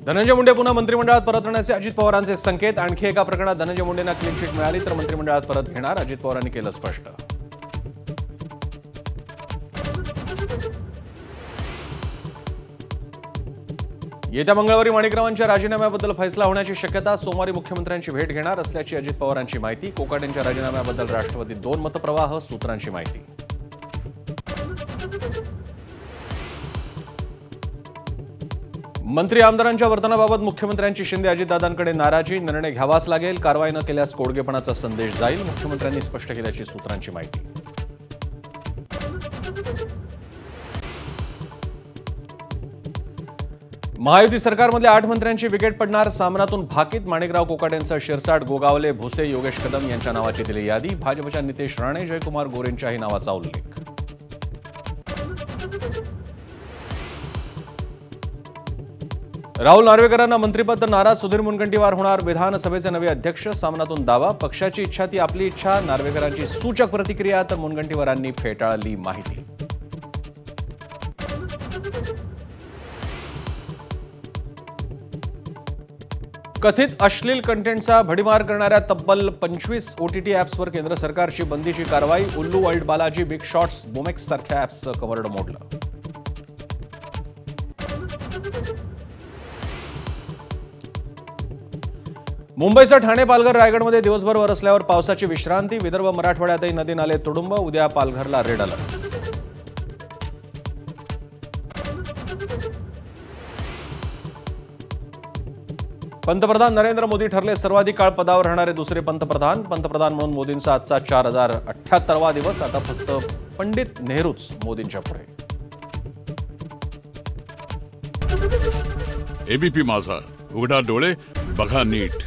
धनंजय मुंडे पुन्हा मंत्रिमंडळात परतण्याचे अजित पवारांचे संकेत। आणखी एका प्रकरणात धनंजय मुंडेंना क्लीन चिट मिळाली तर मंत्रिमंडळात परत घेणार, अजित पवारांनी केलं स्पष्ट। येत्या मंगळवारी माणिकरावांच्या राजीनाम्याबद्दल फैसला होण्याची शक्यता, सोमवारी मुख्यमंत्र्यांची भेट घेणार असल्याची अजित पवारांची माहिती। कोकाटेंच्या राजीनाम्याबद्दल राष्ट्रवादीत दोन मतप्रवाह, सूत्रांची माहिती। मंत्री आमदारांच्या वर्तनाबाबत मुख्यमंत्र्यांची शिंदे अजितदादांकडे नाराजी, निर्णय घ्यावाच लागेल, कारवाई न केल्यास कोडगेपणाचा संदेश जाईल, मुख्यमंत्र्यांनी स्पष्ट केल्याची सूत्रांची माहिती। महायुती सरकारमधल्या 8 मंत्र्यांची विकेट पडणार, सामनातून भाकीत माणिकराव कोकाटेंसह शिरसाट, गोगावले, भुसे, योगेश कदम यांच्या नावाची दिली यादी। भाजपच्या नितेश राणे, जयकुमार गोरेंच्याही नावाचा उल्लेख। राहुल नार्वेकरांना मंत्रिपद तर नाराज, सुधीर मुनगंटीवार होणार विधानसभेचे नवे अध्यक्ष, सामनातून दावा, पक्षाची इच्छा ती आपली इच्छा, नार्वेकरांची सूचक प्रतिक्रिया तर मुनगंटीवारांनी फेटाळली माहिती। कथित अश्लील कंटेंटचा भडीमार करणाऱ्या तब्बल 25 OTT ॲप्सवर केंद्र सरकारची बंदीची कारवाई, उल्लू, वर्ल्ड बालाजी, बिग शॉट्स, बोमेक्स सारख्या ॲप्सचं कव्हर्ड मोडलं। मुंबईसह ठाणे, पालघर, रायगडमध्ये दिवसभर बरसल्यावर पावसाची विश्रांती, विदर्भ मराठवाड्यातही नदी नाले तुडुंब, उद्या पालघरला रेड अलर्ट। पंतप्रधान नरेंद्र मोदी ठरले सर्वाधिक काळ पदावर राहणारे दुसरे पंतप्रधान म्हणून मोदींचा आजचा 4078वा दिवस। आता फक्त पंडित नेहरूच मोदींच्या पुढे। एबीपी माझा, उघडा डोळे बघा नीट।